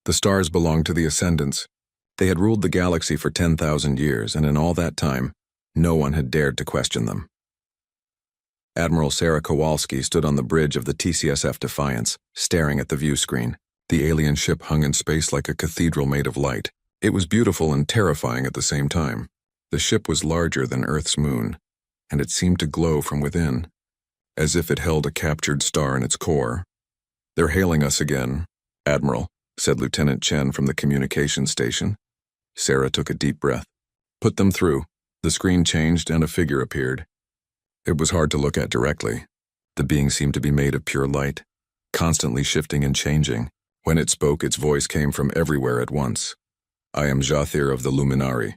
The stars belonged to the Ascendants. They had ruled the galaxy for 10,000 years, and in all that time, no one had dared to question them. Admiral Sarah Kowalski stood on the bridge of the TCSF Defiance, staring at the view screen. The alien ship hung in space like a cathedral made of light. It was beautiful and terrifying at the same time. The ship was larger than Earth's moon, and it seemed to glow from within, as if it held a captured star in its core. "They're hailing us again, Admiral," said Lieutenant Chen from the communications station. Sarah took a deep breath. "Put them through." The screen changed and a figure appeared. It was hard to look at directly. The being seemed to be made of pure light, constantly shifting and changing. When it spoke, its voice came from everywhere at once. "I am Jathir of the Luminari,"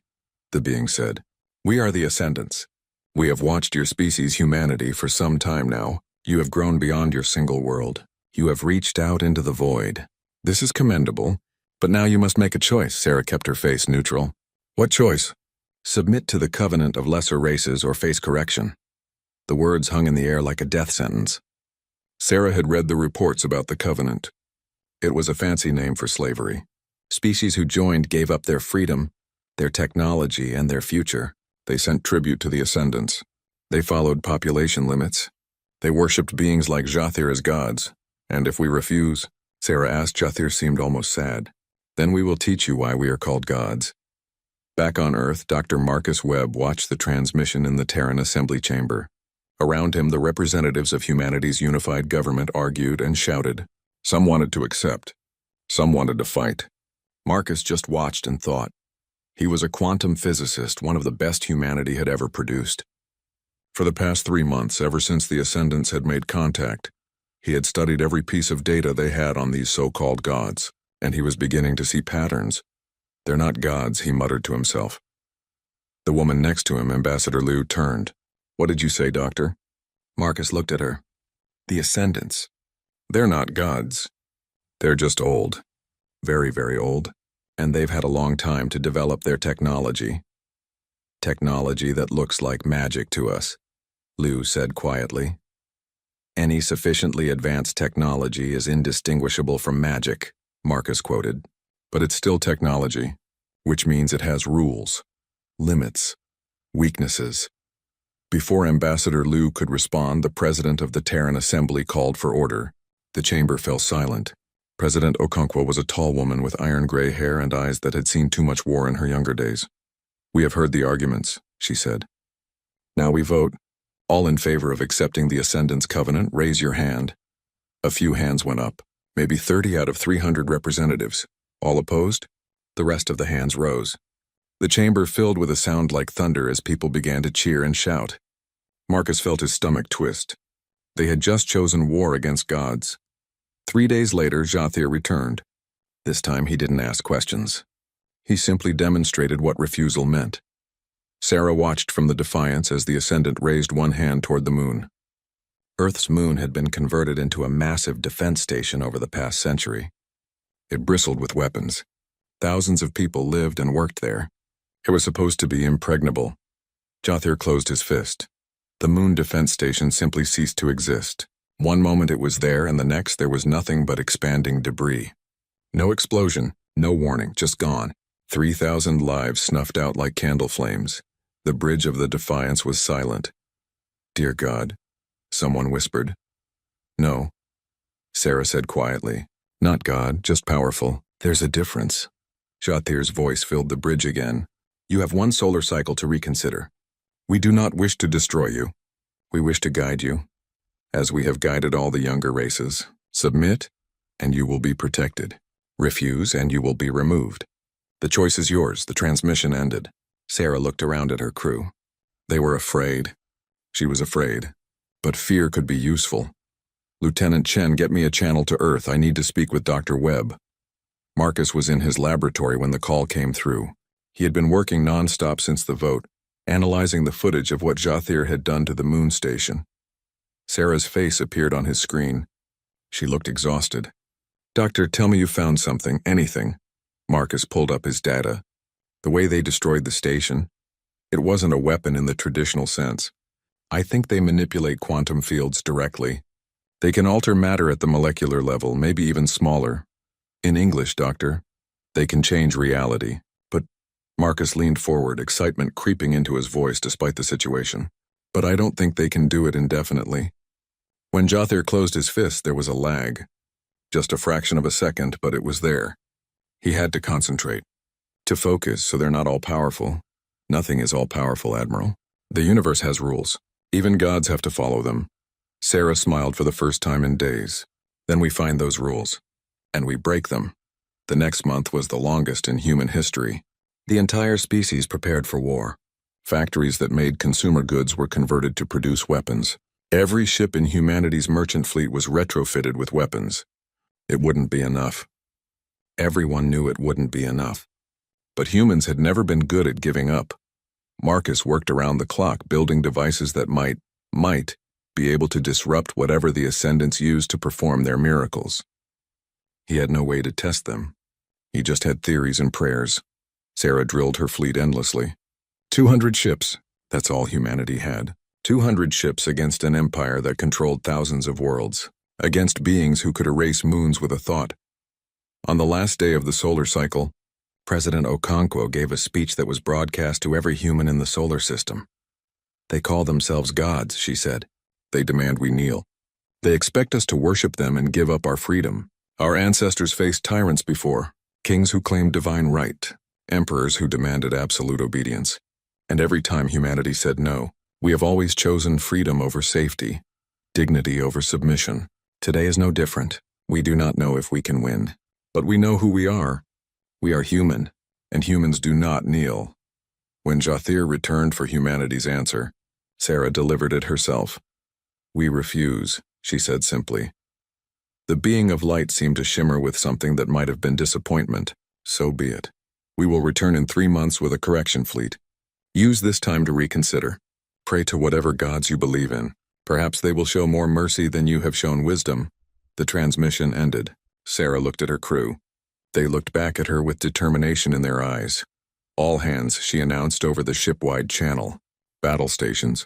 the being said. "We are the Ascendants. We have watched your species, humanity, for some time now. You have grown beyond your single world. You have reached out into the void. This is commendable, but now you must make a choice." Sarah kept her face neutral. "What choice?" "Submit to the covenant of lesser races or face correction." The words hung in the air like a death sentence. Sarah had read the reports about the covenant. It was a fancy name for slavery. Species who joined gave up their freedom, their technology, and their future. They sent tribute to the Ascendants. They followed population limits. They worshipped beings like Jathir as gods. "And if we refuse?" Sarah asked. Jathir seemed almost sad. "Then we will teach you why we are called gods." Back on Earth, Dr. Marcus Webb watched the transmission in the Terran assembly chamber. Around him, the representatives of humanity's unified government argued and shouted. Some wanted to accept. Some wanted to fight. Marcus just watched and thought. He was a quantum physicist, one of the best humanity had ever produced. For the past 3 months, ever since the Ascendants had made contact, he had studied every piece of data they had on these so-called gods, and he was beginning to see patterns. "They're not gods," he muttered to himself. The woman next to him, Ambassador Liu, turned. "What did you say, Doctor?" Marcus looked at her. "The Ascendants. They're not gods. They're just old. Very, very old. And they've had a long time to develop their technology. Technology that looks like magic to us," Liu said quietly. "Any sufficiently advanced technology is indistinguishable from magic," Marcus quoted. "But it's still technology, which means it has rules, limits, weaknesses." Before Ambassador Liu could respond, the president of the Terran Assembly called for order. The chamber fell silent. President Okonkwo was a tall woman with iron-gray hair and eyes that had seen too much war in her younger days. "We have heard the arguments," she said. "Now we vote. All in favor of accepting the Ascendant's covenant, raise your hand." A few hands went up, maybe 30 out of 300 representatives. All opposed? The rest of the hands rose. The chamber filled with a sound like thunder as people began to cheer and shout. Marcus felt his stomach twist. They had just chosen war against gods. 3 days later, Jathir returned. This time he didn't ask questions. He simply demonstrated what refusal meant. Sarah watched from the Defiance as the Ascendant raised one hand toward the moon. Earth's moon had been converted into a massive defense station over the past century. It bristled with weapons. Thousands of people lived and worked there. It was supposed to be impregnable. Jathir closed his fist. The moon defense station simply ceased to exist. One moment it was there, and the next there was nothing but expanding debris. No explosion, no warning, just gone. 3,000 lives snuffed out like candle flames. The bridge of the Defiance was silent. "Dear God," someone whispered. "No," Sarah said quietly. "Not God, just powerful. There's a difference." Jathir's voice filled the bridge again. "You have 1 solar cycle to reconsider. We do not wish to destroy you. We wish to guide you, as we have guided all the younger races. Submit, and you will be protected. Refuse, and you will be removed. The choice is yours." The transmission ended. Sarah looked around at her crew. They were afraid. She was afraid. But fear could be useful. "Lieutenant Chen, get me a channel to Earth. I need to speak with Dr. Webb." Marcus was in his laboratory when the call came through. He had been working non-stop since the vote, analyzing the footage of what Jathir had done to the moon station. Sarah's face appeared on his screen. She looked exhausted. "Doctor, tell me you found something, anything." Marcus pulled up his data. The way they destroyed the station, it wasn't a weapon in the traditional sense. "I think they manipulate quantum fields directly. They can alter matter at the molecular level, maybe even smaller. In English, Doctor. They can change reality. But Marcus leaned forward, excitement creeping into his voice despite the situation. But I don't think they can do it indefinitely. When Jothir closed his fist, there was a lag. Just a fraction of a second, but it was there. He had to concentrate. To focus, so they're not all-powerful. Nothing is all-powerful, Admiral. The universe has rules. Even gods have to follow them. Sarah smiled for the first time in days. Then we find those rules. And we break them. The next month was the longest in human history. The entire species prepared for war. Factories that made consumer goods were converted to produce weapons. Every ship in humanity's merchant fleet was retrofitted with weapons. It wouldn't be enough. Everyone knew it wouldn't be enough. But humans had never been good at giving up. Marcus worked around the clock building devices that might be able to disrupt whatever the Ascendants used to perform their miracles. He had no way to test them. He just had theories and prayers. Sarah drilled her fleet endlessly. 200 ships, that's all humanity had. 200 ships against an empire that controlled thousands of worlds, against beings who could erase moons with a thought. On the last day of the solar cycle, President Okonkwo gave a speech that was broadcast to every human in the solar system. They call themselves gods, she said. They demand we kneel. They expect us to worship them and give up our freedom. Our ancestors faced tyrants before, kings who claimed divine right, emperors who demanded absolute obedience. And every time humanity said no, we have always chosen freedom over safety, dignity over submission. Today is no different. We do not know if we can win, but we know who we are. We are human, and humans do not kneel. When Jothir returned for humanity's answer, Sarah delivered it herself. We refuse, she said simply. The being of light seemed to shimmer with something that might have been disappointment. So be it. We will return in 3 months with a correction fleet. Use this time to reconsider. Pray to whatever gods you believe in. Perhaps they will show more mercy than you have shown wisdom. The transmission ended. Sarah looked at her crew. They looked back at her with determination in their eyes. All hands, she announced over the ship-wide channel. Battle stations.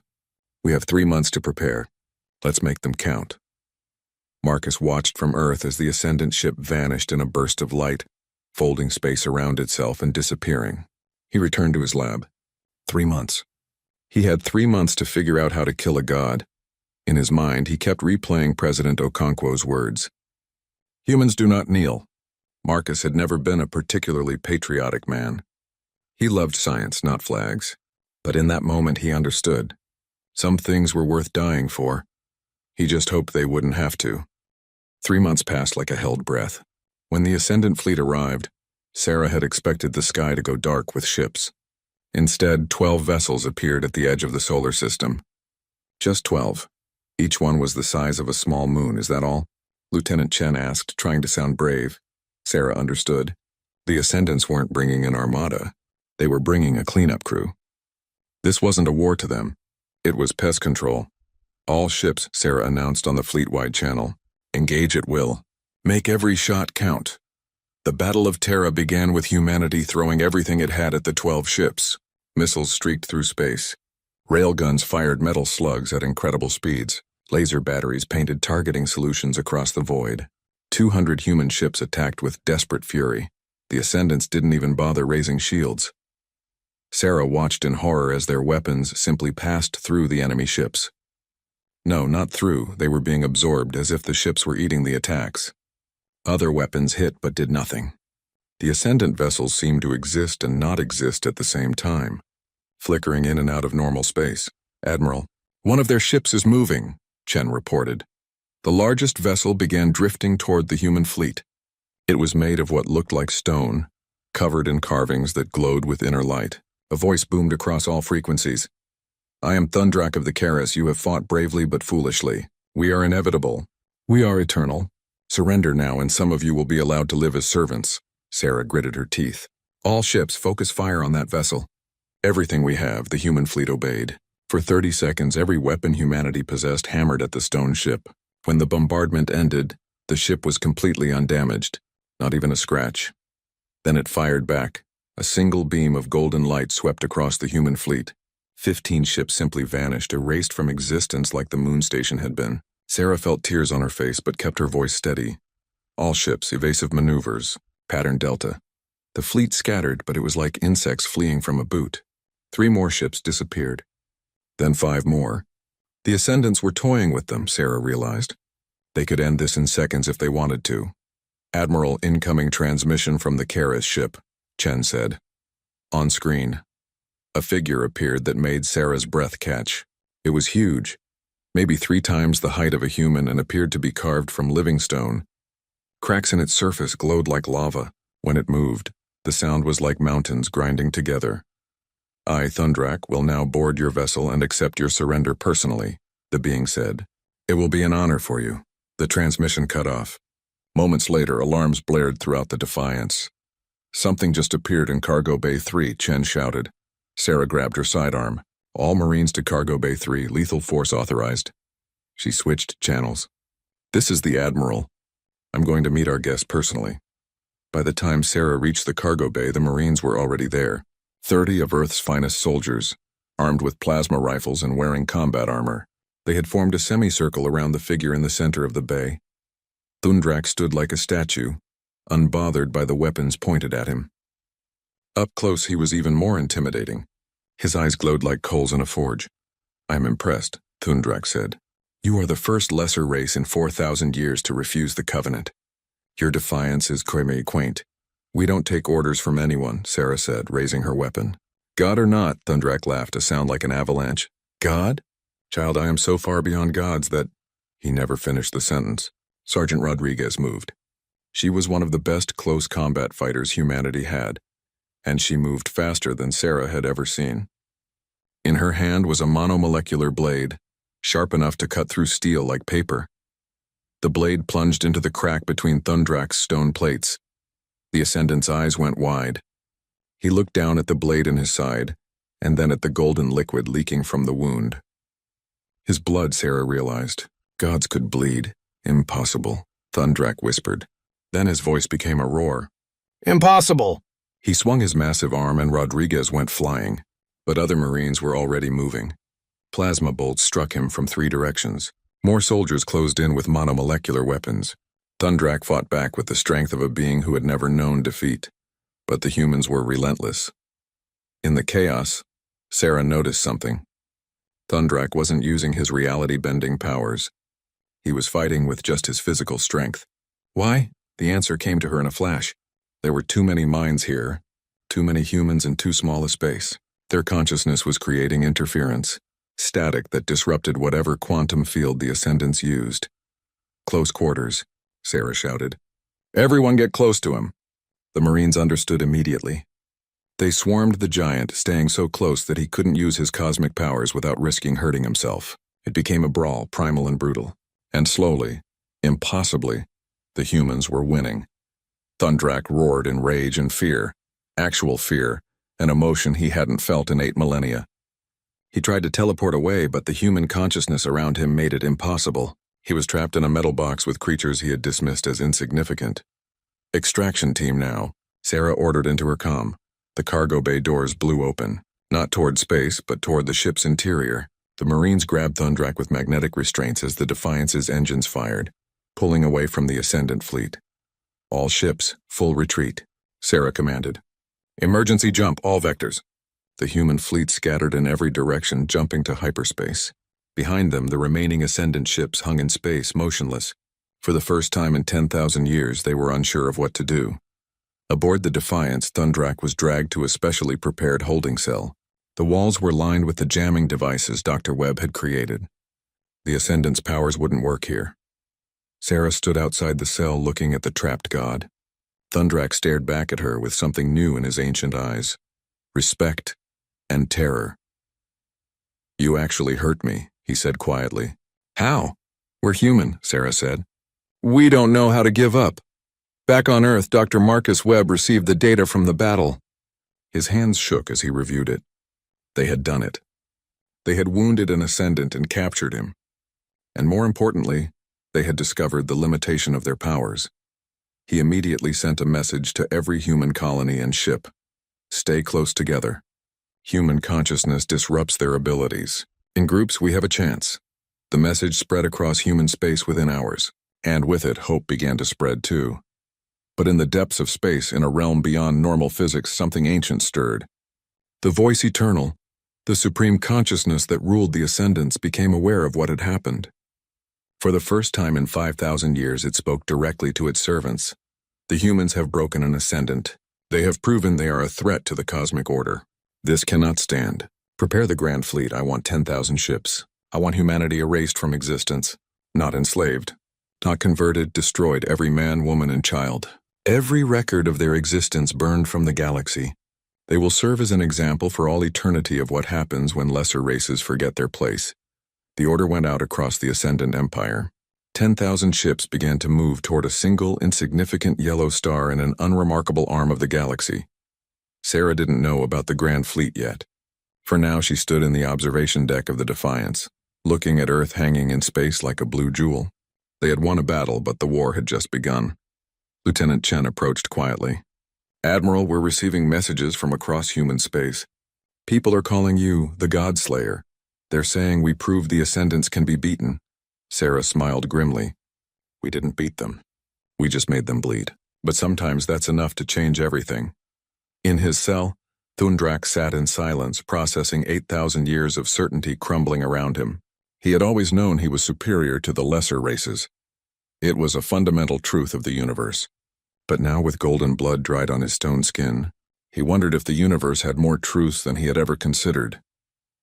We have 3 months to prepare. Let's make them count. Marcus watched from Earth as the Ascendant ship vanished in a burst of light, folding space around itself and disappearing. He returned to his lab. 3 months. He had 3 months to figure out how to kill a god. In his mind, he kept replaying President Okonkwo's words. Humans do not kneel. Marcus had never been a particularly patriotic man. He loved science, not flags. But in that moment, he understood. Some things were worth dying for. He just hoped they wouldn't have to. 3 months passed like a held breath. When the Ascendant fleet arrived, Sarah had expected the sky to go dark with ships. Instead, 12 vessels appeared at the edge of the solar system. Just 12. Each one was the size of a small moon, is that all? Lieutenant Chen asked, trying to sound brave. Sarah understood. The Ascendants weren't bringing an armada. They were bringing a cleanup crew. This wasn't a war to them. It was pest control. All ships, Sarah announced on the fleet-wide channel. Engage at will. Make every shot count. The Battle of Terra began with humanity throwing everything it had at the 12 ships. Missiles streaked through space. Railguns fired metal slugs at incredible speeds. Laser batteries painted targeting solutions across the void. 200 human ships attacked with desperate fury. The Ascendants didn't even bother raising shields. Sarah watched in horror as their weapons simply passed through the enemy ships. No, not through. They were being absorbed as if the ships were eating the attacks. Other weapons hit but did nothing. The Ascendant vessels seemed to exist and not exist at the same time, flickering in and out of normal space. Admiral, one of their ships is moving, Chen reported. The largest vessel began drifting toward the human fleet. It was made of what looked like stone, covered in carvings that glowed with inner light. A voice boomed across all frequencies. I am Thundrak of the Caris. You have fought bravely but foolishly. We are inevitable. We are eternal. Surrender now and some of you will be allowed to live as servants. Sarah gritted her teeth. All ships focus fire on that vessel. Everything we have, the human fleet obeyed. For 30 seconds, every weapon humanity possessed hammered at the stone ship. When the bombardment ended, the ship was completely undamaged, not even a scratch. Then it fired back. A single beam of golden light swept across the human fleet. 15 ships simply vanished, erased from existence like the moon station had been. Sarah felt tears on her face but kept her voice steady. All ships, evasive maneuvers, pattern Delta. The fleet scattered, but it was like insects fleeing from a boot. 3 more ships disappeared. Then 5 more. The Ascendants were toying with them, Sarah realized. They could end this in seconds if they wanted to. Admiral, incoming transmission from the Caris ship, Chen said. On screen, a figure appeared that made Sarah's breath catch. It was huge, maybe 3 times the height of a human, and appeared to be carved from living stone. Cracks in its surface glowed like lava. When it moved, the sound was like mountains grinding together. I, Thundrak, will now board your vessel and accept your surrender personally, the being said. It will be an honor for you. The transmission cut off. Moments later, alarms blared throughout the Defiance. Something just appeared in Cargo Bay 3, Chen shouted. Sarah grabbed her sidearm. All Marines to Cargo Bay 3, lethal force authorized. She switched channels. This is the Admiral. I'm going to meet our guest personally. By the time Sarah reached the cargo bay, the Marines were already there. 30 of Earth's finest soldiers, armed with plasma rifles and wearing combat armor. They had formed a semicircle around the figure in the center of the bay. Thundrak stood like a statue, unbothered by the weapons pointed at him. Up close, he was even more intimidating. His eyes glowed like coals in a forge. I'm impressed, Thundrak said. You are the first lesser race in 4,000 years to refuse the Covenant. Your defiance is quaint. We don't take orders from anyone, Sarah said, raising her weapon. God or not, Thundrak laughed, a sound like an avalanche. God? Child, I am so far beyond gods that... He never finished the sentence. Sergeant Rodriguez moved. She was one of the best close combat fighters humanity had, and she moved faster than Sarah had ever seen. In her hand was a monomolecular blade, sharp enough to cut through steel like paper. The blade plunged into the crack between Thundrak's stone plates. The Ascendant's eyes went wide. He looked down at the blade in his side, and then at the golden liquid leaking from the wound. His blood, Sarah realized. Gods could bleed. Impossible, Thundrak whispered. Then his voice became a roar. Impossible! He swung his massive arm and Rodriguez went flying, but other Marines were already moving. Plasma bolts struck him from 3 directions. More soldiers closed in with monomolecular weapons. Thundrak fought back with the strength of a being who had never known defeat, but the humans were relentless. In the chaos, Sarah noticed something. Thundrak wasn't using his reality-bending powers. He was fighting with just his physical strength. Why? The answer came to her in a flash. There were too many minds here, too many humans in too small a space. Their consciousness was creating interference, static that disrupted whatever quantum field the Ascendants used. Close quarters, Sarah shouted. Everyone get close to him. The Marines understood immediately. They swarmed the giant, staying so close that he couldn't use his cosmic powers without risking hurting himself. It became a brawl, primal and brutal. And slowly, impossibly, the humans were winning. Thundrak roared in rage and fear, actual fear, an emotion he hadn't felt in 8 millennia. He tried to teleport away, but the human consciousness around him made it impossible. He was trapped in a metal box with creatures he had dismissed as insignificant. Extraction team now, Sarah ordered into her comm. The cargo bay doors blew open, not toward space, but toward the ship's interior. The Marines grabbed Thundrak with magnetic restraints as the Defiance's engines fired, pulling away from the Ascendant fleet. All ships, full retreat, Sarah commanded. Emergency jump, all vectors. The human fleet scattered in every direction, jumping to hyperspace. Behind them, the remaining Ascendant ships hung in space, motionless. For the first time in 10,000 years, they were unsure of what to do. Aboard the Defiance, Thundrak was dragged to a specially prepared holding cell. The walls were lined with the jamming devices Dr. Webb had created. The Ascendant's powers wouldn't work here. Sarah stood outside the cell looking at the trapped god. Thundrak stared back at her with something new in his ancient eyes. Respect and terror. You actually hurt me, he said quietly. How? We're human, Sarah said. We don't know how to give up. Back on Earth, Dr. Marcus Webb received the data from the battle. His hands shook as he reviewed it. They had done it. They had wounded an Ascendant and captured him. And more importantly, they had discovered the limitation of their powers. He immediately sent a message to every human colony and ship. Stay close together. Human consciousness disrupts their abilities. In groups, we have a chance. The message spread across human space within hours. And with it, hope began to spread too. But in the depths of space, in a realm beyond normal physics, something ancient stirred. The voice eternal, the supreme consciousness that ruled the Ascendants, became aware of what had happened. For the first time in 5,000 years, it spoke directly to its servants. The humans have broken an Ascendant. They have proven they are a threat to the cosmic order. This cannot stand. Prepare the Grand Fleet. I want 10,000 ships. I want humanity erased from existence, not enslaved, not converted, destroyed, every man, woman, and child. Every record of their existence burned from the galaxy. They will serve as an example for all eternity of what happens when lesser races forget their place. The order went out across the Ascendant Empire. 10,000 ships began to move toward a single, insignificant yellow star in an unremarkable arm of the galaxy. Sarah didn't know about the Grand Fleet yet. For now, she stood in the observation deck of the Defiance, looking at Earth hanging in space like a blue jewel. They had won a battle, but the war had just begun. Lieutenant Chen approached quietly. "Admiral, we're receiving messages from across human space. People are calling you the God-Slayer. They're saying we proved the Ascendants can be beaten." Sarah smiled grimly. "We didn't beat them. We just made them bleed. But sometimes that's enough to change everything." In his cell, Thundrak sat in silence, processing 8,000 years of certainty crumbling around him. He had always known he was superior to the lesser races. It was a fundamental truth of the universe. But now, with golden blood dried on his stone skin, he wondered if the universe had more truths than he had ever considered.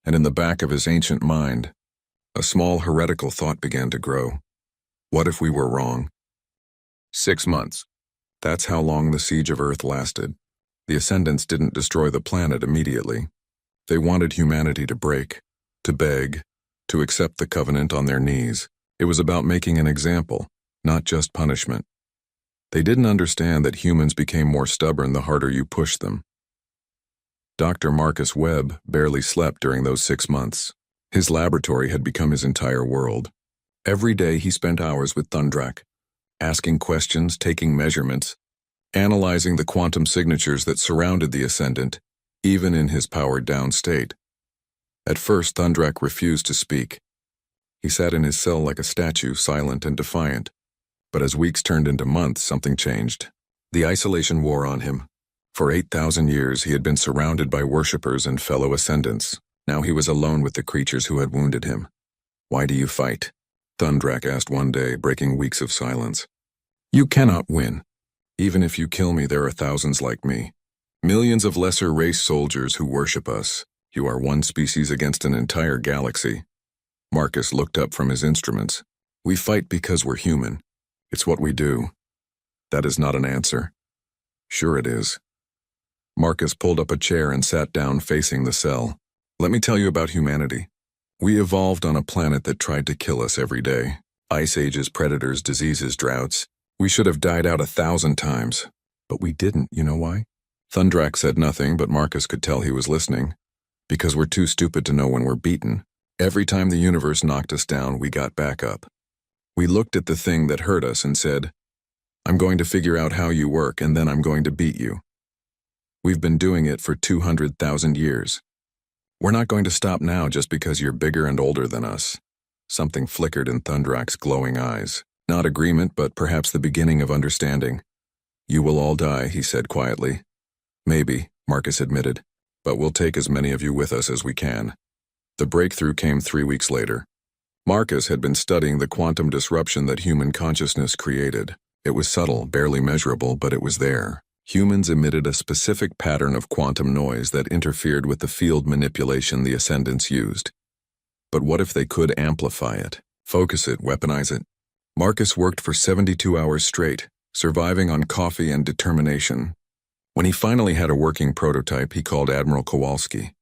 And in the back of his ancient mind, a small heretical thought began to grow. What if we were wrong? 6 months. That's how long the siege of Earth lasted. The Ascendants didn't destroy the planet immediately. They wanted humanity to break, to beg, to accept the covenant on their knees. It was about making an example, not just punishment. They didn't understand that humans became more stubborn the harder you pushed them. Dr. Marcus Webb barely slept during those 6 months. His laboratory had become his entire world. Every day he spent hours with Thundrak, asking questions, taking measurements, analyzing the quantum signatures that surrounded the Ascendant, even in his powered-down state. At first, Thundrak refused to speak. He sat in his cell like a statue, silent and defiant. But as weeks turned into months, something changed. The isolation wore on him. For 8,000 years, he had been surrounded by worshippers and fellow Ascendants. Now he was alone with the creatures who had wounded him. "Why do you fight?" Thundrak asked one day, breaking weeks of silence. "You cannot win. Even if you kill me, there are thousands like me. Millions of lesser race soldiers who worship us. You are one species against an entire galaxy." Marcus looked up from his instruments. "We fight because we're human. It's what we do." "That is not an answer." "Sure it is." Marcus pulled up a chair and sat down facing the cell. "Let me tell you about humanity. We evolved on a planet that tried to kill us every day. Ice ages, predators, diseases, droughts. We should have died out 1,000 times. But we didn't, you know why?" Thundrak said nothing, but Marcus could tell he was listening. "Because we're too stupid to know when we're beaten. Every time the universe knocked us down, we got back up. We looked at the thing that hurt us and said, 'I'm going to figure out how you work, and then I'm going to beat you.' We've been doing it for 200,000 years. We're not going to stop now just because you're bigger and older than us." Something flickered in Thundrak's glowing eyes. Not agreement, but perhaps the beginning of understanding. "You will all die," he said quietly. "Maybe," Marcus admitted, "but we'll take as many of you with us as we can." The breakthrough came 3 weeks later. Marcus had been studying the quantum disruption that human consciousness created. It was subtle, barely measurable, but it was there. Humans emitted a specific pattern of quantum noise that interfered with the field manipulation the Ascendants used. But what if they could amplify it, focus it, weaponize it? Marcus worked for 72 hours straight, surviving on coffee and determination. When he finally had a working prototype, he called Admiral Kowalski.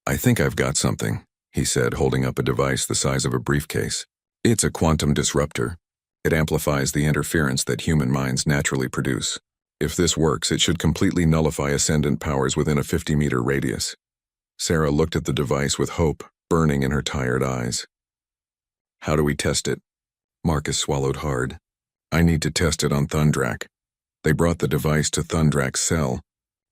"I think I've got something," he said, holding up a device the size of a briefcase. "It's a quantum disruptor. It amplifies the interference that human minds naturally produce. If this works, it should completely nullify Ascendant powers within a 50-meter radius." Sarah looked at the device with hope burning in her tired eyes. "How do we test it?" Marcus swallowed hard. "I need to test it on Thundrak." They brought the device to Thundrak's cell.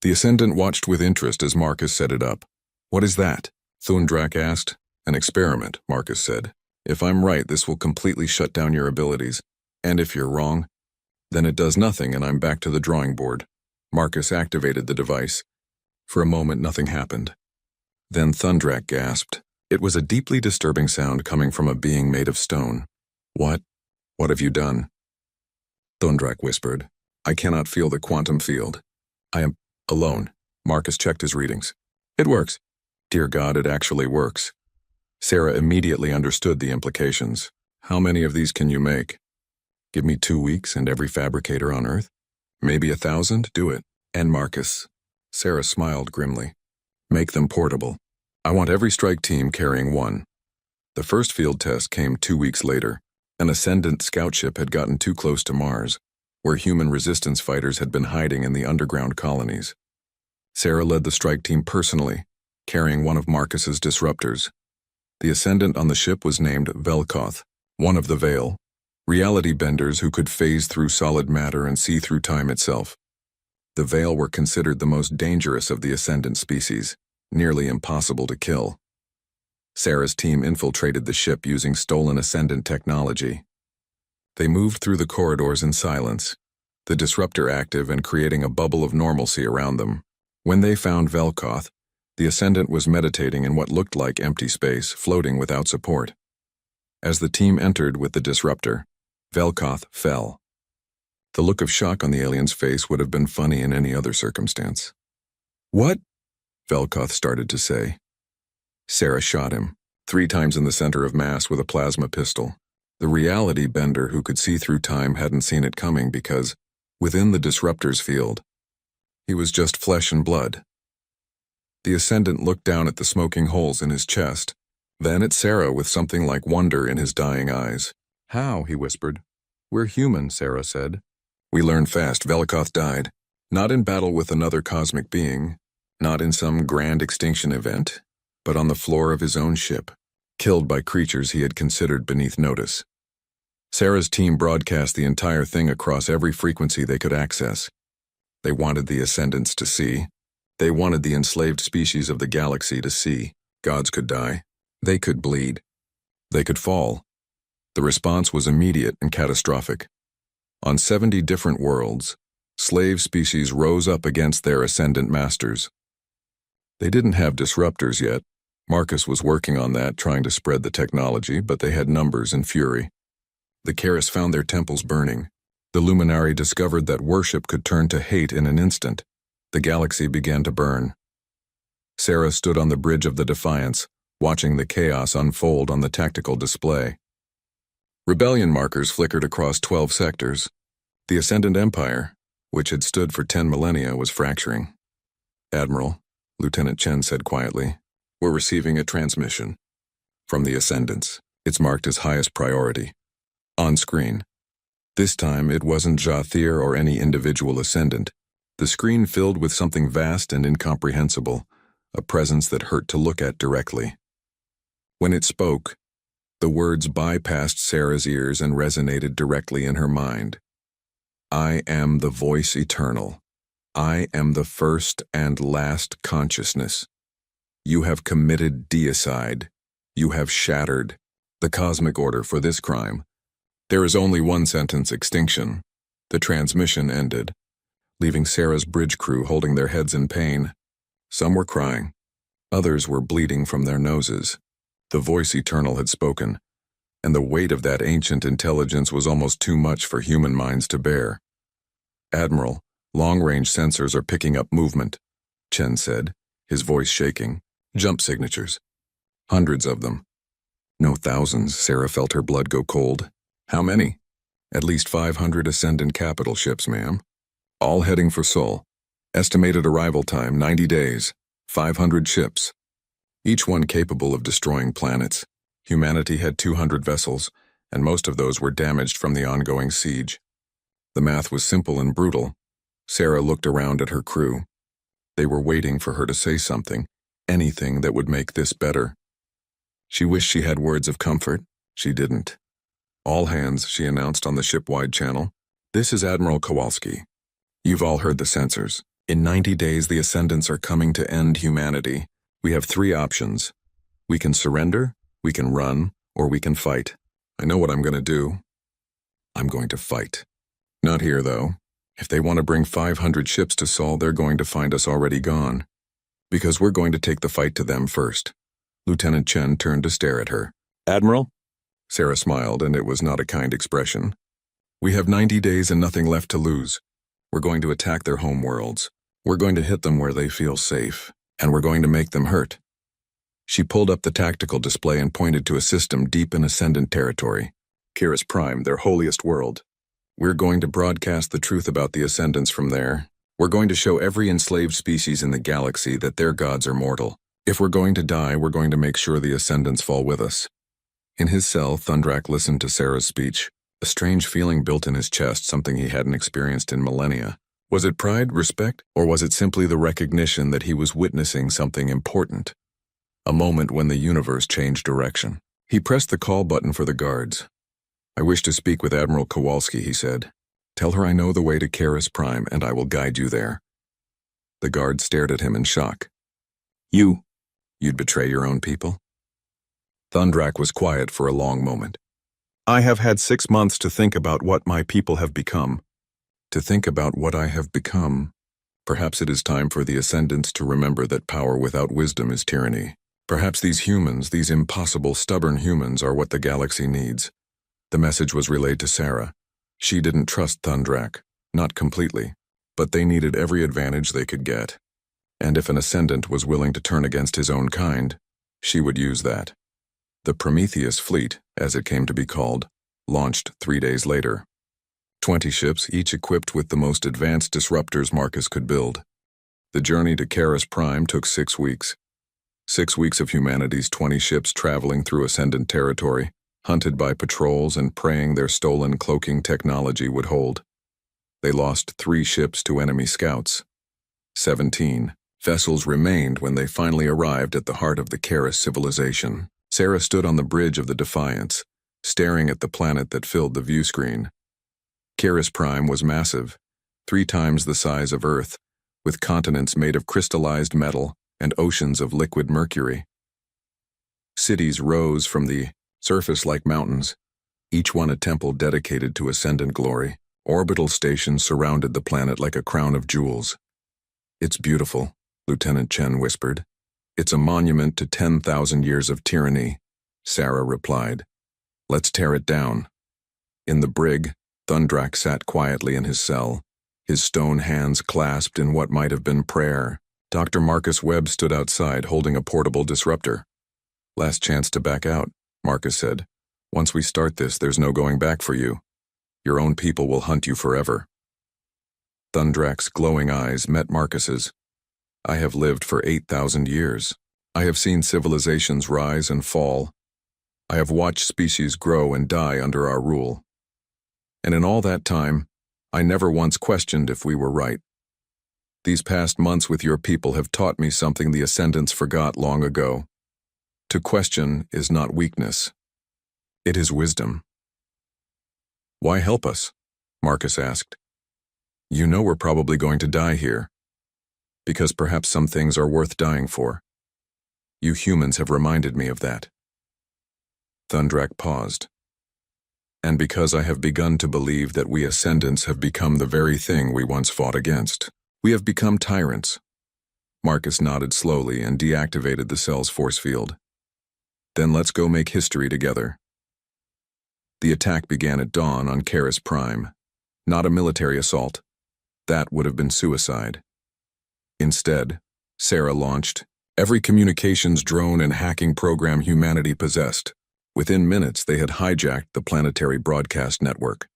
The Ascendant watched with interest as Marcus set it up. "What is that?" Thundrak asked. "An experiment," Marcus said. "If I'm right, this will completely shut down your abilities. And if you're wrong, then it does nothing and I'm back to the drawing board. Marcus activated the device. For a moment, nothing happened. Then Thundrak gasped. It was a deeply disturbing sound coming from a being made of stone. What? What have you done? Thundrak whispered. I cannot feel the quantum field. I am alone. Marcus checked his readings. It works. Dear God, it actually works. Sarah immediately understood the implications. How many of these can you make? Give me 2 weeks and every fabricator on Earth? Maybe 1,000? Do it. And Marcus. Sarah smiled grimly. Make them portable. I want every strike team carrying one. The first field test came 2 weeks later. An Ascendant scout ship had gotten too close to Mars, where human resistance fighters had been hiding in the underground colonies. Sarah led the strike team personally, carrying one of Marcus's disruptors. The Ascendant on the ship was named Velkoth, one of the Veil, reality benders who could phase through solid matter and see through time itself. The Veil were considered the most dangerous of the Ascendant species, nearly impossible to kill. Sarah's team infiltrated the ship using stolen Ascendant technology. They moved through the corridors in silence, the disruptor active and creating a bubble of normalcy around them. When they found Velkoth, the Ascendant was meditating in what looked like empty space, floating without support. As the team entered with the disruptor, Velkoth fell. The look of shock on the alien's face would have been funny in any other circumstance. What? Velkoth started to say. Sarah shot him, 3 times in the center of mass with a plasma pistol. The reality bender who could see through time hadn't seen it coming because, within the disruptor's field, he was just flesh and blood. The Ascendant looked down at the smoking holes in his chest, then at Sarah with something like wonder in his dying eyes. How? He whispered. We're human, Sarah said. We learned fast. Velkoth died. Not in battle with another cosmic being, not in some grand extinction event, but on the floor of his own ship, killed by creatures he had considered beneath notice. Sarah's team broadcast the entire thing across every frequency they could access. They wanted the Ascendants to see. They wanted the enslaved species of the galaxy to see. Gods could die. They could bleed. They could fall. The response was immediate and catastrophic. On 70 different worlds, slave species rose up against their Ascendant masters. They didn't have disruptors yet. Marcus was working on that, trying to spread the technology, but they had numbers and fury. The Caris found their temples burning. The Luminari discovered that worship could turn to hate in an instant. The galaxy began to burn. Sarah stood on the bridge of the Defiance, watching the chaos unfold on the tactical display. Rebellion markers flickered across 12 sectors. The Ascendant Empire, which had stood for 10 millennia, was fracturing. Admiral, Lieutenant Chen said quietly, we're receiving a transmission. From the Ascendants. It's marked as highest priority. On screen. This time, it wasn't Jathir or any individual Ascendant. The screen filled with something vast and incomprehensible, a presence that hurt to look at directly. When it spoke, the words bypassed Sarah's ears and resonated directly in her mind. I am the voice eternal. I am the first and last consciousness. You have committed deicide. You have shattered the cosmic order for this crime. There is only one sentence: extinction. The transmission ended, leaving Sarah's bridge crew holding their heads in pain. Some were crying. Others were bleeding from their noses. The voice eternal had spoken, and the weight of that ancient intelligence was almost too much for human minds to bear. Admiral, long-range sensors are picking up movement, Chen said, his voice shaking. Jump signatures. Hundreds of them. No, thousands. Sarah felt her blood go cold. How many? At least 500 Ascendant capital ships, ma'am. All heading for Sol. Estimated arrival time, 90 days. 500 ships. Each one capable of destroying planets. Humanity had 200 vessels, and most of those were damaged from the ongoing siege. The math was simple and brutal. Sarah looked around at her crew. They were waiting for her to say something, anything that would make this better. She wished she had words of comfort. She didn't. All hands, she announced on the ship-wide channel. This is Admiral Kowalski. You've all heard the censors. In 90 days, the Ascendants are coming to end humanity. We have 3 options. We can surrender, we can run, or we can fight. I know what I'm going to do. I'm going to fight. Not here, though. If they want to bring 500 ships to Sol, they're going to find us already gone. Because we're going to take the fight to them first. Lieutenant Chen turned to stare at her. Admiral? Sarah smiled, and it was not a kind expression. We have 90 days and nothing left to lose. We're going to attack their home worlds. We're going to hit them where they feel safe, and we're going to make them hurt. She pulled up the tactical display and pointed to a system deep in Ascendant territory. Caris Prime, their holiest world. We're going to broadcast the truth about the Ascendants from there. We're going to show every enslaved species in the galaxy that their gods are mortal. If we're going to die, we're going to make sure the Ascendants fall with us. In his cell, Thundrak listened to Sarah's speech. A strange feeling built in his chest, something he hadn't experienced in millennia. Was it pride, respect, or was it simply the recognition that he was witnessing something important? A moment when the universe changed direction. He pressed the call button for the guards. I wish to speak with Admiral Kowalski, he said. Tell her I know the way to Caris Prime and I will guide you there. The guard stared at him in shock. You'd betray your own people? Thundrak was quiet for a long moment. I have had 6 months to think about what my people have become. To think about what I have become. Perhaps it is time for the Ascendants to remember that power without wisdom is tyranny. Perhaps these humans, these impossible, stubborn humans, are what the galaxy needs. The message was relayed to Sarah. She didn't trust Thundrak, not completely, but they needed every advantage they could get. And if an Ascendant was willing to turn against his own kind, she would use that. The Prometheus fleet, as it came to be called, launched 3 days later. 20 ships, each equipped with the most advanced disruptors Marcus could build. The journey to Caris Prime took 6 weeks. 6 weeks of humanity's 20 ships traveling through Ascendant territory, hunted by patrols and praying their stolen cloaking technology would hold. They lost 3 ships to enemy scouts. 17 vessels remained when they finally arrived at the heart of the Caris civilization. Sarah stood on the bridge of the Defiance, staring at the planet that filled the view screen. Caris Prime was massive, 3 times the size of Earth, with continents made of crystallized metal and oceans of liquid mercury. Cities rose from the surface like mountains, each one a temple dedicated to Ascendant glory. Orbital stations surrounded the planet like a crown of jewels. It's beautiful, Lieutenant Chen whispered. It's a monument to 10,000 years of tyranny, Sarah replied. Let's tear it down. In the brig, Thundrak sat quietly in his cell, his stone hands clasped in what might have been prayer. Dr. Marcus Webb stood outside holding a portable disruptor. Last chance to back out, Marcus said. Once we start this, there's no going back for you. Your own people will hunt you forever. Thundrak's glowing eyes met Marcus's. I have lived for 8,000 years. I have seen civilizations rise and fall. I have watched species grow and die under our rule. And in all that time, I never once questioned if we were right. These past months with your people have taught me something the Ascendants forgot long ago. To question is not weakness. It is wisdom. Why help us? Marcus asked. You know we're probably going to die here. Because perhaps some things are worth dying for. You humans have reminded me of that. Thundrak paused. And because I have begun to believe that we Ascendants have become the very thing we once fought against. We have become tyrants. Marcus nodded slowly and deactivated the cell's force field. Then let's go make history together. The attack began at dawn on Caris Prime. Not a military assault. That would have been suicide. Instead, Sarah launched every communications drone and hacking program humanity possessed. Within minutes, they had hijacked the planetary broadcast network.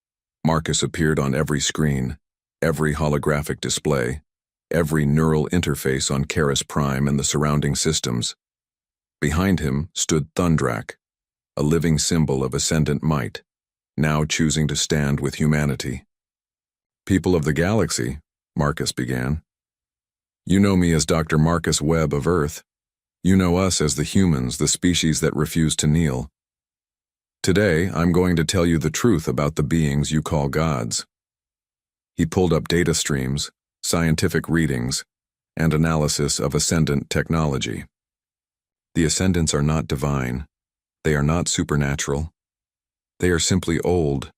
Marcus appeared on every screen, every holographic display, every neural interface on Caris Prime and the surrounding systems. Behind him stood Thundrak, a living symbol of Ascendant might, now choosing to stand with humanity. People of the galaxy, Marcus began. You know me as Dr. Marcus Webb of Earth. You know us as the humans, the species that refuse to kneel. Today, I'm going to tell you the truth about the beings you call gods. He pulled up data streams, scientific readings, and analysis of Ascendant technology. The Ascendants are not divine. They are not supernatural. They are simply old,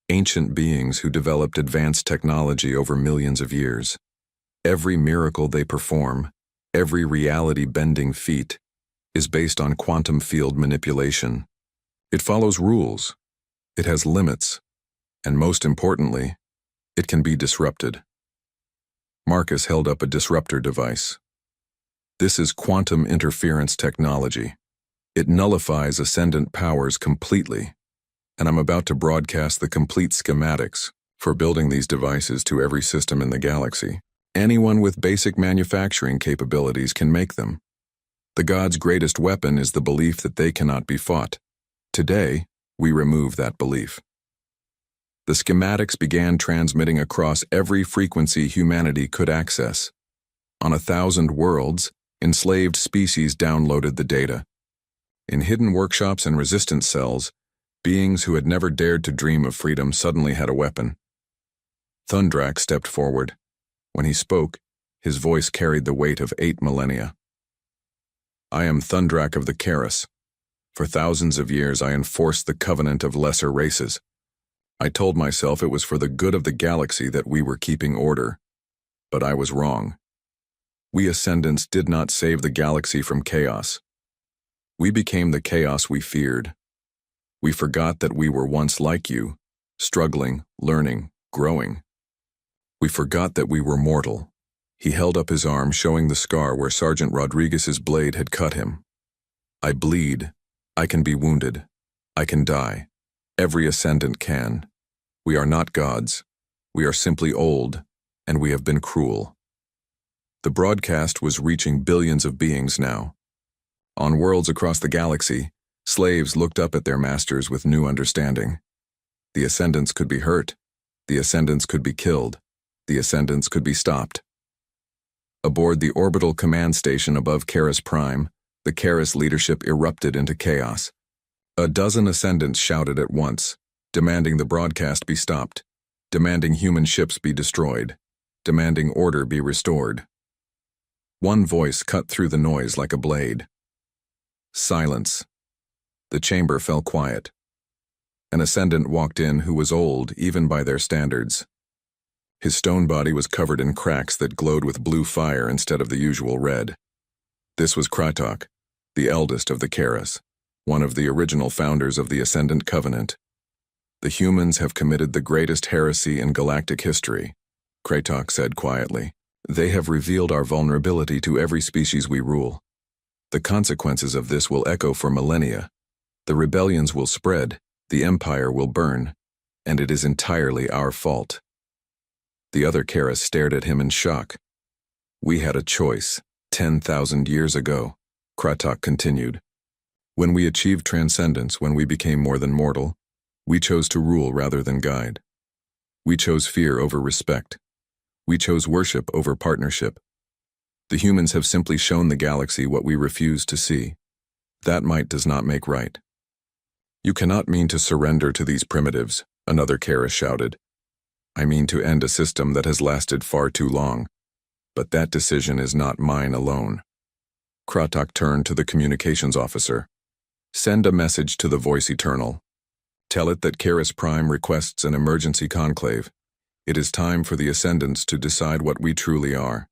Ancient beings who developed advanced technology over millions of years. Every miracle they perform, every reality-bending feat, is based on quantum field manipulation. It follows rules, it has limits, and most importantly, it can be disrupted. Marcus held up a disruptor device. This is quantum interference technology. It nullifies ascendant powers completely, and I'm about to broadcast the complete schematics for building these devices to every system in the galaxy. Anyone with basic manufacturing capabilities can make them. The gods' greatest weapon is the belief that they cannot be fought. Today, we remove that belief. The schematics began transmitting across every frequency humanity could access. On 1,000 worlds, enslaved species downloaded the data. In hidden workshops and resistance cells, beings who had never dared to dream of freedom suddenly had a weapon. Thundrak stepped forward. When he spoke, his voice carried the weight of 8 millennia. I am Thundrak of the Caris. For thousands of years I enforced the covenant of lesser races. I told myself it was for the good of the galaxy that we were keeping order. But I was wrong. We Ascendants did not save the galaxy from chaos. We became the chaos we feared. We forgot that we were once like you, struggling, learning, growing. We forgot that we were mortal. He held up his arm, showing the scar where Sergeant Rodriguez's blade had cut him. I bleed. I can be wounded. I can die. Every Ascendant can. We are not gods. We are simply old, and we have been cruel. The broadcast was reaching billions of beings now. On worlds across the galaxy, slaves looked up at their masters with new understanding. The Ascendants could be hurt. The Ascendants could be killed. The Ascendants could be stopped. Aboard the orbital command station above Caris Prime, the Caris leadership erupted into chaos. A dozen Ascendants shouted at once, demanding the broadcast be stopped, demanding human ships be destroyed, demanding order be restored. One voice cut through the noise like a blade. Silence. The chamber fell quiet. An Ascendant walked in who was old, even by their standards. His stone body was covered in cracks that glowed with blue fire instead of the usual red. This was Krytok, the eldest of the Caris, one of the original founders of the Ascendant Covenant. The humans have committed the greatest heresy in galactic history, Krytok said quietly. They have revealed our vulnerability to every species we rule. The consequences of this will echo for millennia. The rebellions will spread, the empire will burn, and it is entirely our fault. The other Caris stared at him in shock. We had a choice, 10,000 years ago, Krytok continued. When we achieved transcendence, when we became more than mortal, we chose to rule rather than guide. We chose fear over respect. We chose worship over partnership. The humans have simply shown the galaxy what we refuse to see. That might does not make right. You cannot mean to surrender to these primitives, another Caris shouted. I mean to end a system that has lasted far too long. But that decision is not mine alone. Krytok turned to the communications officer. Send a message to the Voice Eternal. Tell it that Caris Prime requests an emergency conclave. It is time for the Ascendants to decide what we truly are.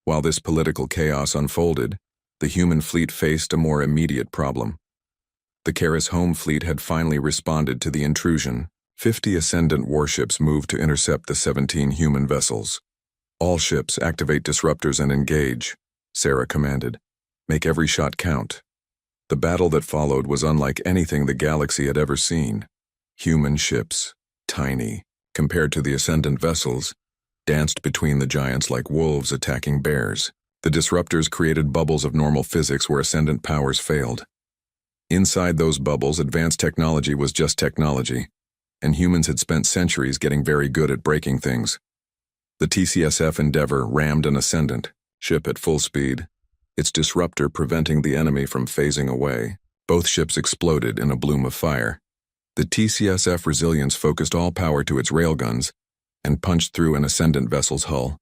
While this political chaos unfolded, the human fleet faced a more immediate problem. The Caris home fleet had finally responded to the intrusion. 50 Ascendant warships moved to intercept the 17 human vessels. All ships activate disruptors and engage, Sarah commanded. Make every shot count. The battle that followed was unlike anything the galaxy had ever seen. Human ships, tiny, compared to the Ascendant vessels, danced between the giants like wolves attacking bears. The disruptors created bubbles of normal physics where Ascendant powers failed. Inside those bubbles, advanced technology was just technology, and humans had spent centuries getting very good at breaking things. The TCSF Endeavor rammed an Ascendant ship at full speed, its disruptor preventing the enemy from phasing away. Both ships exploded in a bloom of fire. The TCSF Resilience focused all power to its railguns and punched through an Ascendant vessel's hull,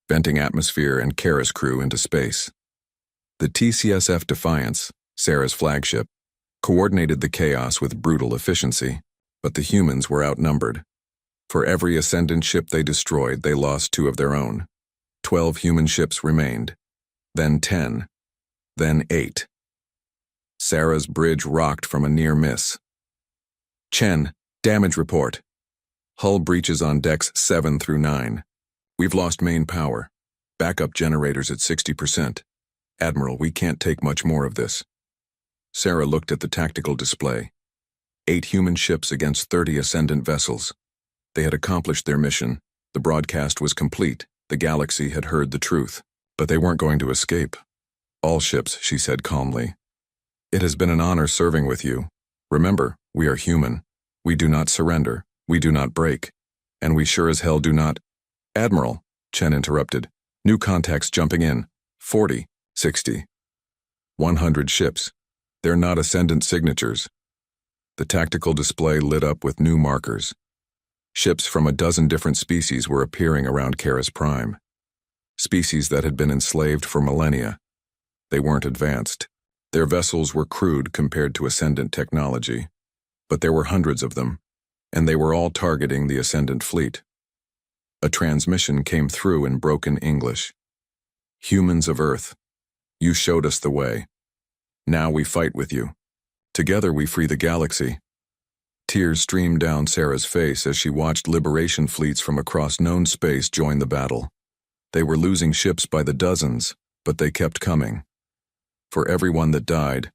venting atmosphere and Caris crew into space. The TCSF Defiance, Sarah's flagship, coordinated the chaos with brutal efficiency. But the humans were outnumbered. For every Ascendant ship they destroyed, they lost 2 of their own. 12 human ships remained. Then 10. Then 8. Sarah's bridge rocked from a near miss. Chen, damage report. Hull breaches on decks 7 through 9. We've lost main power. Backup generators at 60%. Admiral, we can't take much more of this. Sarah looked at the tactical display. 8 human ships against 30 Ascendant vessels. They had accomplished their mission. The broadcast was complete. The galaxy had heard the truth. But they weren't going to escape. All ships, she said calmly. It has been an honor serving with you. Remember, we are human. We do not surrender. We do not break. And we sure as hell do not. Admiral, Chen interrupted. New contacts jumping in. 40, 60. 100 ships. They're not Ascendant signatures. The tactical display lit up with new markers. Ships from a dozen different species were appearing around Caris Prime. Species that had been enslaved for millennia. They weren't advanced. Their vessels were crude compared to Ascendant technology. But there were hundreds of them, and they were all targeting the Ascendant fleet. A transmission came through in broken English. Humans of Earth, you showed us the way. Now we fight with you. Together we free the galaxy. Tears streamed down Sarah's face as she watched liberation fleets from across known space join the battle. They were losing ships by the dozens, but they kept coming. For everyone that died,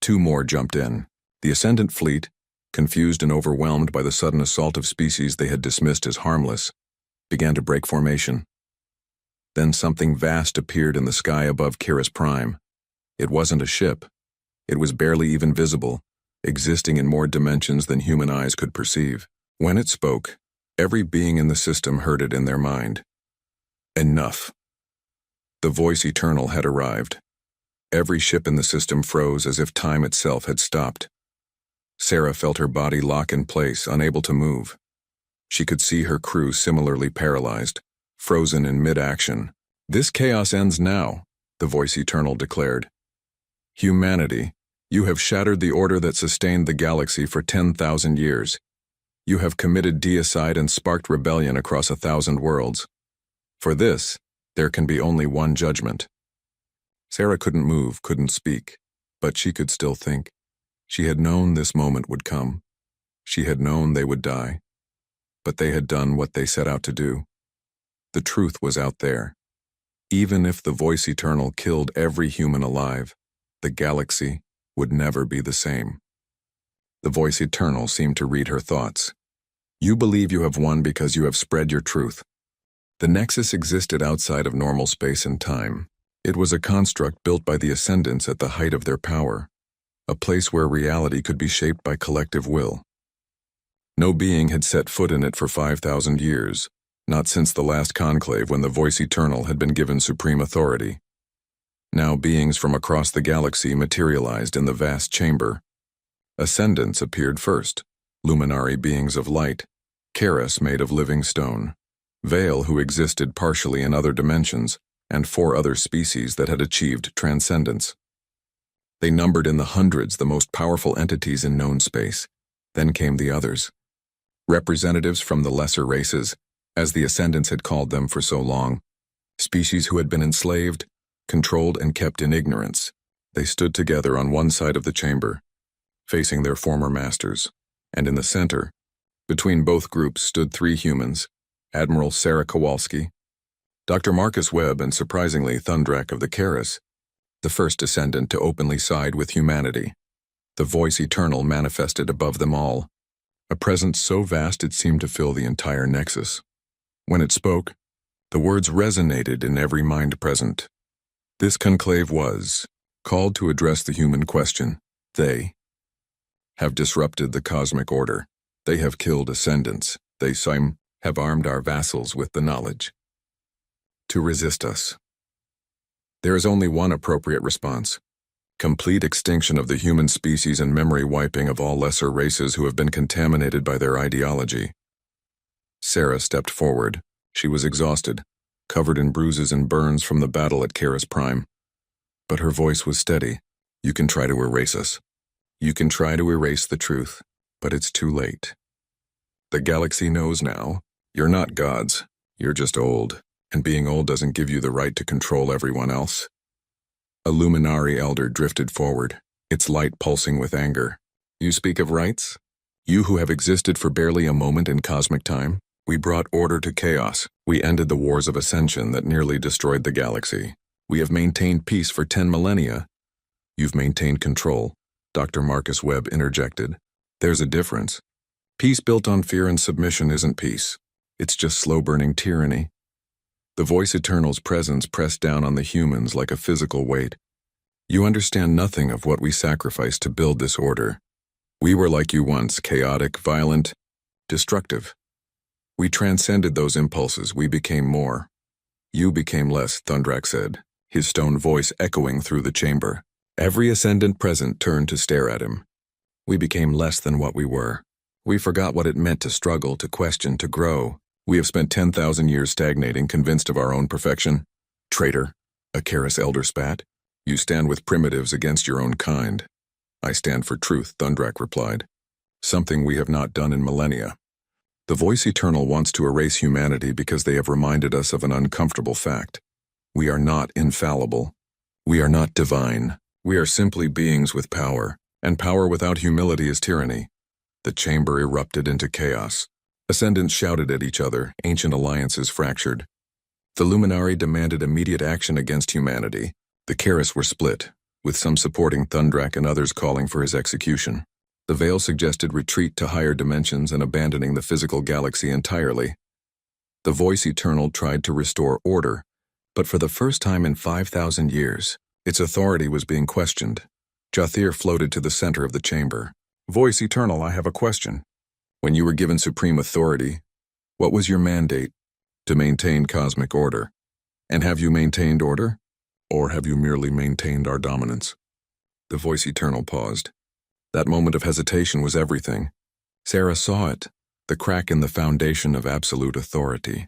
2 more jumped in. The Ascendant fleet, confused and overwhelmed by the sudden assault of species they had dismissed as harmless, began to break formation. Then something vast appeared in the sky above Caris Prime. It wasn't a ship. It was barely even visible, existing in more dimensions than human eyes could perceive. When it spoke, every being in the system heard it in their mind. Enough. The voice eternal had arrived. Every ship in the system froze as if time itself had stopped. Sarah felt her body lock in place, unable to move. She could see her crew similarly paralyzed, frozen in mid-action. This chaos ends now, the voice eternal declared. Humanity, you have shattered the order that sustained the galaxy for 10,000 years. You have committed deicide and sparked rebellion across 1,000 worlds. For this, there can be only one judgment. Sarah couldn't move, couldn't speak, but she could still think. She had known this moment would come. She had known they would die. But they had done what they set out to do. The truth was out there. Even if the voice eternal killed every human alive, the galaxy would never be the same. The voice eternal seemed to read her thoughts. You believe you have won because you have spread your truth. The Nexus existed outside of normal space and time. It was a construct built by the Ascendants at the height of their power, a place where reality could be shaped by collective will. No being had set foot in it for 5,000 years, not since the last conclave when the voice eternal had been given supreme authority. Now beings from across the galaxy materialized in the vast chamber. Ascendants appeared first, luminary beings of light, Caris made of living stone, Vale who existed partially in other dimensions, and 4 other species that had achieved transcendence. They numbered in the hundreds, the most powerful entities in known space. Then came the others. Representatives from the lesser races, as the Ascendants had called them for so long, species who had been enslaved, controlled and kept in ignorance. They stood together on one side of the chamber, facing their former masters, and in the center, between both groups stood 3 humans, Admiral Sarah Kowalski, Dr. Marcus Webb, and surprisingly Thundrak of the Caris, the first Ascendant to openly side with humanity. The voice eternal manifested above them all, a presence so vast it seemed to fill the entire Nexus. When it spoke, the words resonated in every mind present. This conclave was called to address the human question. They have disrupted the cosmic order. They have killed Ascendants. They have armed our vassals with the knowledge to resist us. There is only one appropriate response: complete extinction of the human species and memory wiping of all lesser races who have been contaminated by their ideology. Sarah stepped forward. She was exhausted, covered in bruises and burns from the battle at Caris Prime. But her voice was steady. You can try to erase us. You can try to erase the truth, but it's too late. The galaxy knows now. You're not gods. You're just old, and being old doesn't give you the right to control everyone else. A Luminari elder drifted forward, its light pulsing with anger. You speak of rights? You who have existed for barely a moment in cosmic time? We brought order to chaos. We ended the wars of ascension that nearly destroyed the galaxy. We have maintained peace for 10 millennia. You've maintained control, Dr. Marcus Webb interjected. There's a difference. Peace built on fear and submission isn't peace. It's just slow-burning tyranny. The Voice Eternal's presence pressed down on the humans like a physical weight. You understand nothing of what we sacrificed to build this order. We were like you once, chaotic, violent, destructive. We transcended those impulses. We became more. You became less, Thundrak said, his stone voice echoing through the chamber. Every ascendant present turned to stare at him. We became less than what we were. We forgot what it meant to struggle, to question, to grow. We have spent 10,000 years stagnating, convinced of our own perfection. Traitor, a Caris elder spat. You stand with primitives against your own kind. I stand for truth, Thundrak replied. Something we have not done in millennia. The Voice Eternal wants to erase humanity because they have reminded us of an uncomfortable fact. We are not infallible. We are not divine. We are simply beings with power, and power without humility is tyranny. The chamber erupted into chaos. Ascendants shouted at each other, ancient alliances fractured. The Luminari demanded immediate action against humanity. The Caris were split, with some supporting Thundrak and others calling for his execution. The Veil suggested retreat to higher dimensions and abandoning the physical galaxy entirely. The Voice Eternal tried to restore order, but for the first time in 5,000 years, its authority was being questioned. Jathir floated to the center of the chamber. Voice Eternal, I have a question. When you were given supreme authority, what was your mandate? To maintain cosmic order. And have you maintained order? Or have you merely maintained our dominance? The Voice Eternal paused. That moment of hesitation was everything. Sarah saw it, the crack in the foundation of absolute authority.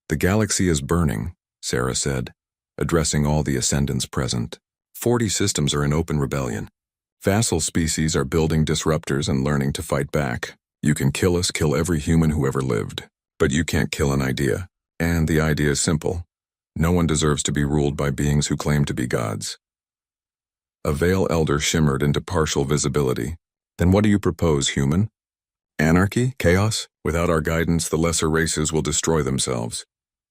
The galaxy is burning, Sarah said, addressing all the ascendants present. 40 systems are in open rebellion. Vassal species are building disruptors and learning to fight back. You can kill us, kill every human who ever lived. But you can't kill an idea. And the idea is simple. No one deserves to be ruled by beings who claim to be gods. A Veil elder shimmered into partial visibility. Then what do you propose, human? Anarchy? Chaos? Without our guidance, the lesser races will destroy themselves.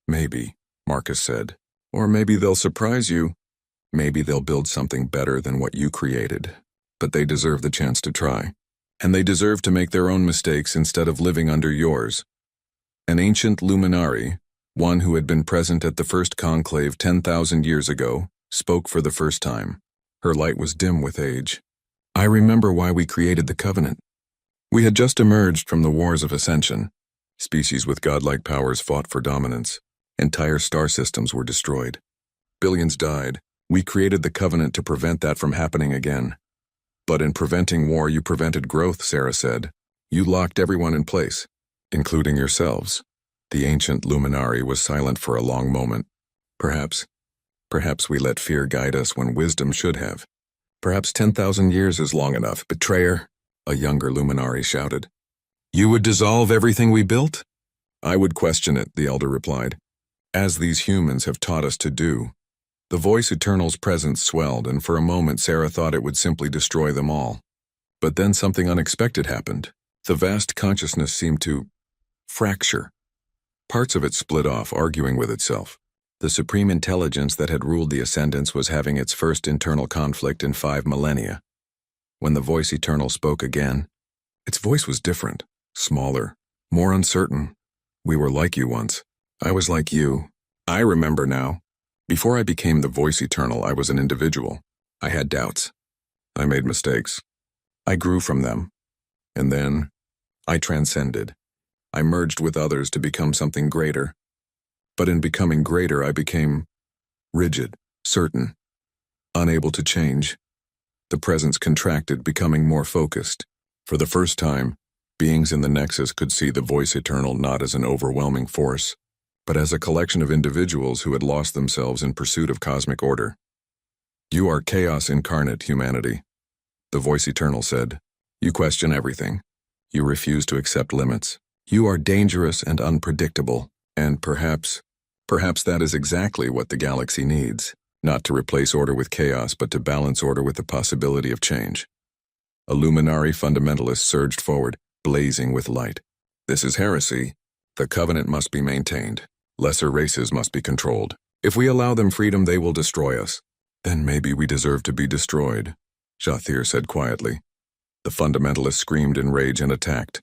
Maybe, Marcus said. Or maybe they'll surprise you. Maybe they'll build something better than what you created. But they deserve the chance to try. And they deserve to make their own mistakes instead of living under yours. An ancient Luminari, one who had been present at the first conclave 10,000 years ago, spoke for the first time. Her light was dim with age. I remember why we created the Covenant. We had just emerged from the wars of ascension. Species with godlike powers fought for dominance. Entire star systems were destroyed. Billions died. We created the Covenant to prevent that from happening again. But in preventing war, you prevented growth, Sarah said. You locked everyone in place, including yourselves. The ancient Luminari was silent for a long moment. Perhaps we let fear guide us when wisdom should have. Perhaps 10,000 years is long enough. Betrayer, a younger Luminari shouted. You would dissolve everything we built? I would question it, the elder replied. As these humans have taught us to do. The Voice Eternal's presence swelled, and for a moment Sarah thought it would simply destroy them all. But then something unexpected happened. The vast consciousness seemed to fracture. Parts of it split off, arguing with itself. The supreme intelligence that had ruled the Ascendants was having its first internal conflict in 5 millennia. When the Voice Eternal spoke again, its voice was different, smaller, more uncertain. We were like you once. I was like you. I remember now. Before I became the Voice Eternal, I was an individual. I had doubts. I made mistakes. I grew from them. And then, I transcended. I merged with others to become something greater. But in becoming greater, I became rigid, certain, unable to change. The presence contracted, becoming more focused. For the first time, beings in the Nexus could see the Voice Eternal not as an overwhelming force, but as a collection of individuals who had lost themselves in pursuit of cosmic order. You are chaos incarnate, humanity, the Voice Eternal said. You question everything. You refuse to accept limits. You are dangerous and unpredictable, and perhaps that is exactly what the galaxy needs, not to replace order with chaos, but to balance order with the possibility of change. A luminary fundamentalist surged forward, blazing with light. This is heresy. The covenant must be maintained. Lesser races must be controlled. If we allow them freedom, they will destroy us. Then maybe we deserve to be destroyed, Jathir said quietly. The fundamentalist screamed in rage and attacked.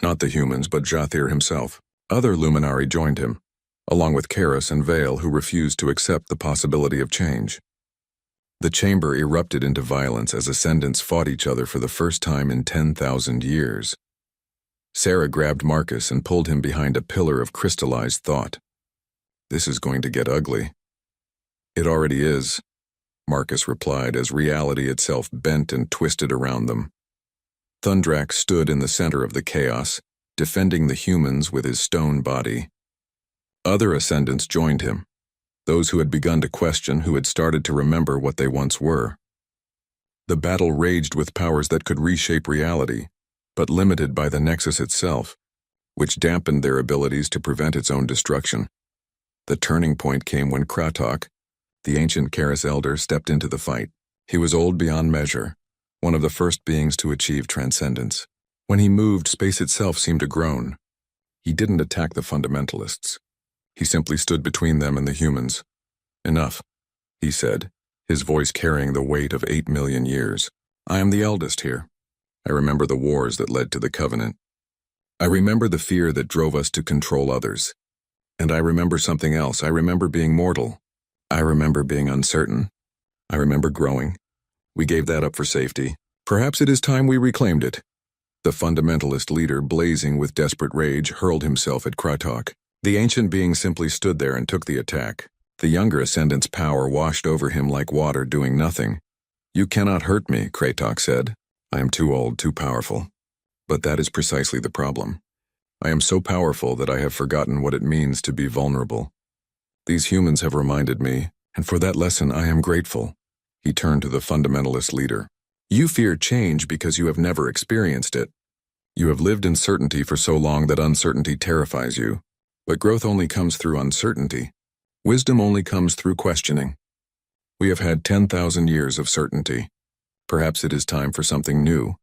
Not the humans, but Jathir himself. Other luminari joined him, along with Caris and Vale, who refused to accept the possibility of change. The chamber erupted into violence as ascendants fought each other for the first time in 10,000 years. Sarah grabbed Marcus and pulled him behind a pillar of crystallized thought. This is going to get ugly. It already is, Marcus replied as reality itself bent and twisted around them. Thundrak stood in the center of the chaos, defending the humans with his stone body. Other ascendants joined him, those who had begun to question, who had started to remember what they once were. The battle raged with powers that could reshape reality, but limited by the Nexus itself, which dampened their abilities to prevent its own destruction. The turning point came when Kratok, the ancient Caris elder, stepped into the fight. He was old beyond measure, one of the first beings to achieve transcendence. When he moved, space itself seemed to groan. He didn't attack the fundamentalists. He simply stood between them and the humans. Enough, he said, his voice carrying the weight of 8 million years. I am the eldest here. I remember the wars that led to the Covenant. I remember the fear that drove us to control others. And I remember something else. I remember being mortal. I remember being uncertain. I remember growing. We gave that up for safety. Perhaps it is time we reclaimed it. The fundamentalist leader, blazing with desperate rage, hurled himself at Kratok. The ancient being simply stood there and took the attack. The younger ascendant's power washed over him like water, doing nothing. You cannot hurt me, Kratok said. I am too old, too powerful. But that is precisely the problem. I am so powerful that I have forgotten what it means to be vulnerable. These humans have reminded me, and for that lesson I am grateful. He turned to the fundamentalist leader. You fear change because you have never experienced it. You have lived in certainty for so long that uncertainty terrifies you. But growth only comes through uncertainty. Wisdom only comes through questioning. We have had 10,000 years of certainty. Perhaps it is time for something new.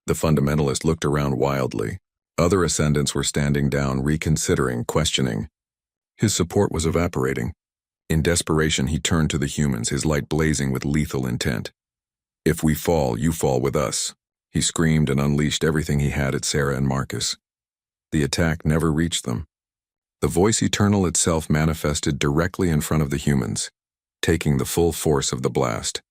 The fundamentalist looked around wildly. Other ascendants were standing down, reconsidering, questioning. His support was evaporating. In desperation, he turned to the humans, his light blazing with lethal intent. If we fall, you fall with us. He screamed and unleashed everything he had at Sarah and Marcus. The attack never reached them. The voice eternal itself manifested directly in front of the humans, taking the full force of the blast.